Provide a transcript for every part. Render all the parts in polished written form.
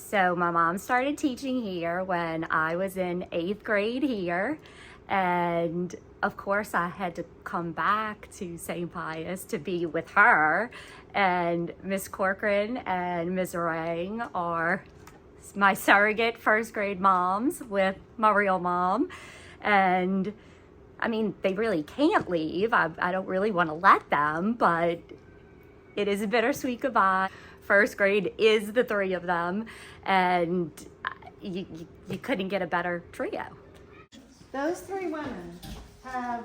So my mom started teaching here when I was in 8th grade here. And of course I had to come back to St. Pius to be with her. And Miss Corcoran and Ms. Orang are my surrogate first grade moms with my real mom. And I mean, they really can't leave. I don't really want to let them, but it is a bittersweet goodbye. First grade is the three of them, and you couldn't get a better trio. Those three women have,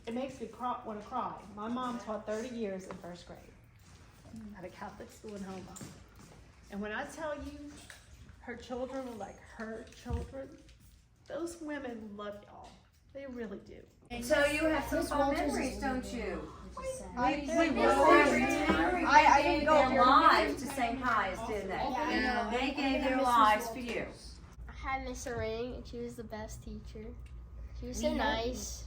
it makes me want to cry. My mom taught 30 years in first grade at a Catholic school in Homa. And when I tell you her children were like her children, those women love y'all. They really do. So you have some fond memories, don't you? I They gave their lives to St. Pius, didn't they? Yeah. They gave their lives for you. I had Miss Orang, and she was the best teacher. She was so nice.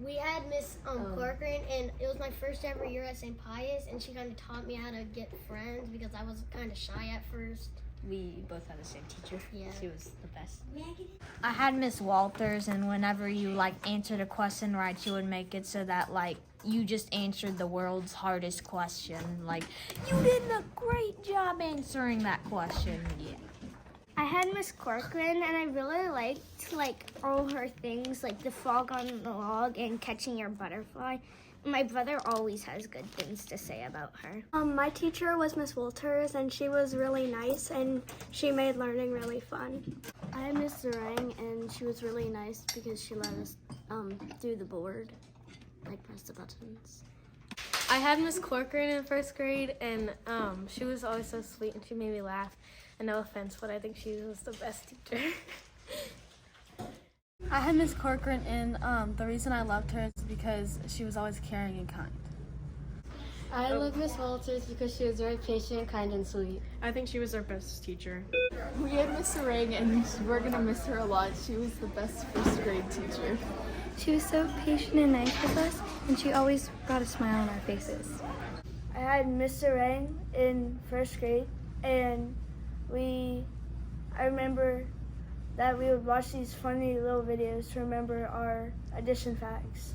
We had Miss Corcoran, and it was my first ever year at St. Pius, and she kind of taught me how to get friends because I was kind of shy at first. We both had the same teacher. Yeah. She was the best. I had Miss Walters, and whenever you answered a question right, she would make it so that you just answered the world's hardest question. You did a great job answering that question. Yeah. I had Miss Corcoran, and I really liked all her things, like the frog on the log and catching your butterfly. My brother always has good things to say about her. My teacher was Miss Walters, and she was really nice, and she made learning really fun. I had Miss Zarang, and she was really nice because she let us do the board, press the buttons. I had Miss Corcoran in first grade, and she was always so sweet, and she made me laugh. And no offense, but I think she was the best teacher. I had Miss Corcoran, and the reason I loved her is because she was always caring and kind. I love Miss Walters because she was very patient, kind, and sweet. I think she was our best teacher. We had Miss Orang, and we're gonna miss her a lot. She was the best first grade teacher. She was so patient and nice with us, and she always brought a smile on our faces. I had Miss Zarang in first grade, and I remember that we would watch these funny little videos to remember our addition facts.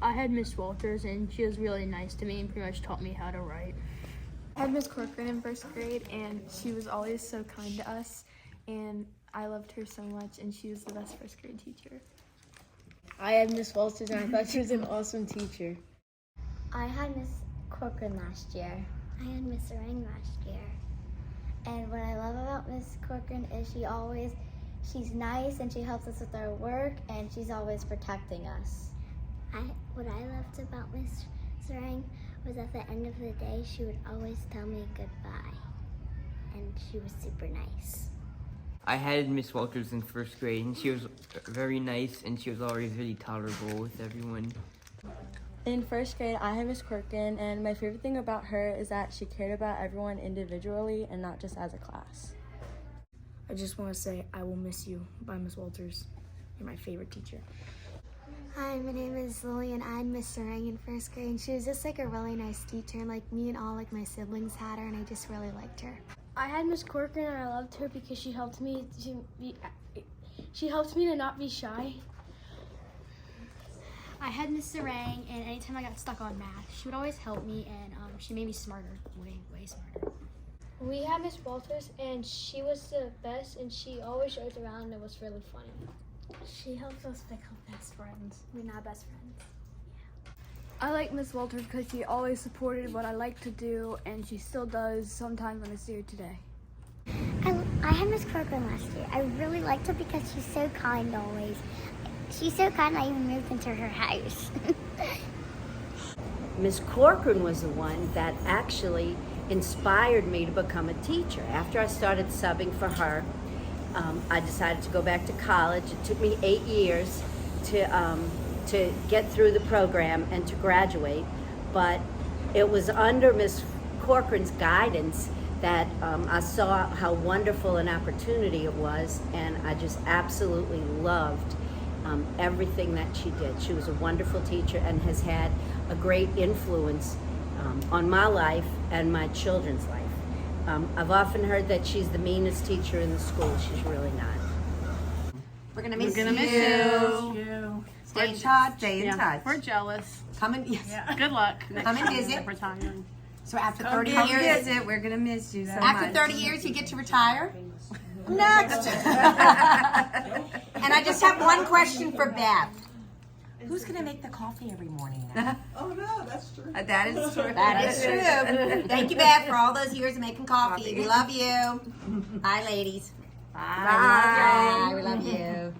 I had Miss Walters, and she was really nice to me and pretty much taught me how to write. I had Miss Corcoran in first grade, and she was always so kind to us, and I loved her so much, and she was the best first grade teacher. I had Miss Walters, and I thought she was an awesome teacher. I had Miss Corcoran last year. I had Miss Orang last year. And what I love about Miss Corcoran is she's nice and she helps us with our work and she's always protecting us. What I loved about Miss Zarang was at the end of the day, she would always tell me goodbye. And she was super nice. I had Miss Walters in first grade, and she was very nice, and she was always really tolerable with everyone. In first grade, I had Miss Corcoran, and my favorite thing about her is that she cared about everyone individually and not just as a class. I just want to say, I will miss you by Miss Walters. You're my favorite teacher. Hi, my name is Lillian. I had Miss Zarang in first grade, and she was just a really nice teacher, and me and all my siblings had her, and I just really liked her. I had Miss Corcoran, and I loved her because she helped me to not be shy. I had Miss Zarang, and anytime I got stuck on math, she would always help me, and she made me smarter, way smarter. We had Miss Walters, and she was the best, and she always showed us around, and it was really funny. She helps us become best friends. We're not best friends. I like Miss Walters because she always supported what I like to do, and she still does sometimes when I see her today. I had Miss Corcoran last year. I really liked her because she's so kind always. She's so kind I even moved into her house. Miss Corcoran was the one that actually inspired me to become a teacher. After I started subbing for her, I decided to go back to college. It took me 8 years to get through the program and to graduate, but it was under Miss Corcoran's guidance that I saw how wonderful an opportunity it was, and I just absolutely loved everything that she did. She was a wonderful teacher and has had a great influence on my life and my children's life. I've often heard that she's the meanest teacher in the school. She's really not. We're gonna miss you. Stay in touch. We're jealous. Come and yes. Good luck. Come and visit. Retiring. So after Come 30 visit. years, We're gonna miss you so after much. 30 years, you get to retire. Next. And I just have one question for Beth. Who's gonna make the coffee every morning now? Oh no, that's true. That is true. That is true. Thank you, Beth, for all those years of making coffee. We love you. Bye, ladies. Bye. We love you.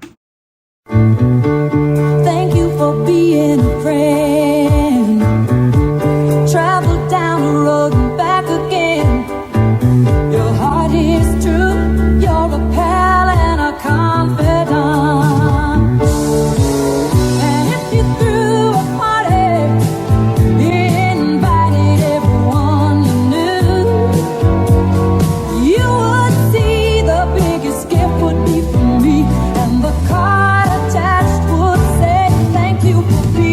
Thank you for being a friend. Travel down the road and back again. Your heart is true. You're a pal and a confidant. And if you threw a party, invited everyone you knew, you would see the biggest gift would be from me, and the card attached would say thank you for being